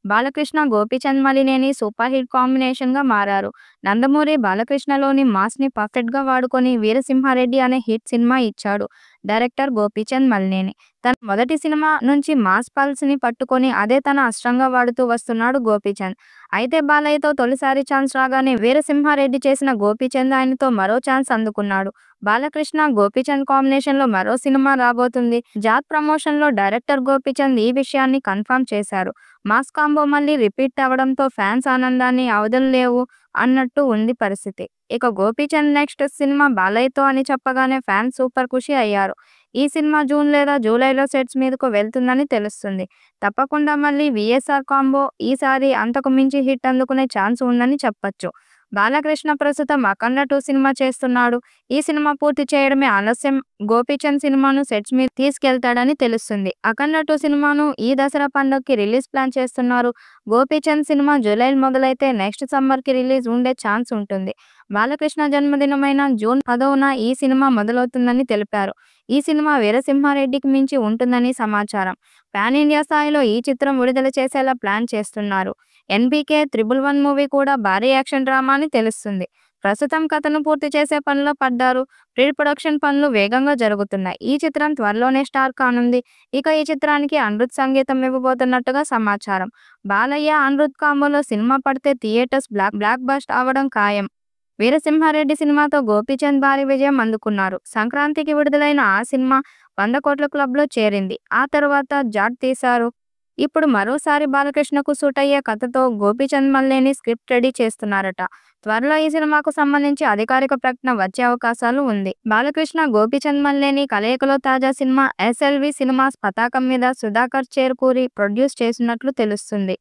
Balakrishna, Gopichand Malineni super hit కాంబినేషన్‌గా మారారు. 'నందమూరి బాలకృష్ణలోని మాస్‌ని పర్ఫెక్ట్‌గా వాడుకొని 'వీరసింహారెడ్డి' అనే హిట్ సినిమా ఇచ్చాడు డైరెక్టర్ గోపీచంద్ మలినేని. తన మొదటి సినిమా నుంచి మాస్ పల్స్‌ని పట్టుకొని అదే తన అస్త్రంగా వాడుతూ వస్తున్నాడు గోపీచంద్. అయితే బాలయ్యతో తొలిసారి ఛాన్స్ రాగానే 'వీరసింహారెడ్డి' చేసిన గోపీచంద్ ఆయనతో మరో ఛాన్స్ అందుకున్నాడు. బాలకృష్ణ, గోపీచంద్ కాంబినేషన్‌లో మరో సినిమా రాబోతుంది. 'జాట్' ప్రమోషన్‌లో డైరెక్టర్ గోపీచంద్ ఈ విషయాన్ని కన్ఫర్మ్ చేశారు. మాస్ కాంబో మళ్ళీ రిపీట్ అవ్వడంతో ఫ్యాన్స్ ఆనందాన్ని అవధుల్లేవు అన్నట్టు ఉంది పరిస్థితి. ఇక గోపీచంద్ నెక్స్ట్ సినిమా బాలయ్యతో అని చెప్పగానే ఫ్యాన్స్ సూపర్ ఖుషి అయ్యారు. ఈ సినిమా జూన్ లేదా జూలైలో సెట్స్ మీదకు వెళ్తుందని తెలుస్తుంది. తప్పకుండా మళ్ళీ వీఎస్ఆర్ కాంబో ఈసారి అంతకు మించి హిట్ అందుకునే ఛాన్స్ ఉందని చెప్పొచ్చు. బాలకృష్ణ ప్రస్తుతం 'అఖండ 2' సినిమా చేస్తున్నాడు. ఈ సినిమా పూర్తి చేయడమే ఆలస్యం. గోపీచంద్ సినిమాను సెట్స్ మీద తీసుకెళ్తాడని తెలుస్తుంది. 'అఖండ 2' సినిమాను ఈ దసరా పండగకి రిలీజ్ ప్లాన్ చేస్తున్నారు. గోపీచంద్ సినిమా జూలైలో మొదలైతే నెక్స్ట్ సమ్మర్‌కి రిలీజ్ ఉండే ఛాన్స్ ఉంటుంది. బాలకృష్ణ జన్మదినమైన జూన్ 10న ఈ సినిమా మొదలవుతుందని తెలిపారు. ఈ సినిమా 'వీరసింహారెడ్డి'కి మించి ఉంటుందని సమాచారం. పాన్ ఇండియా స్థాయిలో ఈ చిత్రం విడుదల చేసేలా ప్లాన్ చేస్తున్నారు. 'ఎన్‌బీకే 111' మూవీ కూడా భారీ యాక్షన్ డ్రామా అని తెలుస్తుంది. ప్రస్తుతం కథను పూర్తి చేసే పనిలో పడ్డారు. ప్రీ ప్రొడక్షన్ పనులు వేగంగా జరుగుతున్నాయి. ఈ చిత్రం త్వరలోనే స్టార్ట్ కానుంది. ఇక ఈ చిత్రానికి అనిరుద్ సంగీతం ఇవ్వబోతున్నట్టుగా సమాచారం. బాలయ్య, అనిరుద్ కాంబోలో సినిమా పడితే థియేటర్స్ బ్లాక్ బస్టర్ అవ్వడం ఖాయం. 'వీరసింహారెడ్డి' సినిమాతో గోపీచంద్ భారీ విజయం అందుకున్నారు. సంక్రాంతికి విడుదలైన ఆ సినిమా 100 కోట్ల క్లబ్‌లో చేరింది. ఆ తర్వాత 'జాట్' తీశారు. ఇప్పుడు మరోసారి బాలకృష్ణకు సూట్ అయ్యే కథతో గోపీచంద్ మలినేని స్క్రిప్ట్ రెడీ చేస్తున్నారట. త్వరలో ఈ సినిమాకు సంబంధించి అధికారిక ప్రకటన వచ్చే అవకాశాలు ఉంది. బాలకృష్ణ, గోపీచంద్ మలినేని కలయికలో తాజా సినిమా ఎస్ఎల్వి సినిమాస్ పతాకం మీద సుధాకర్ చేరుకూరి ప్రొడ్యూస్ చేస్తున్నట్లు తెలుస్తుంది.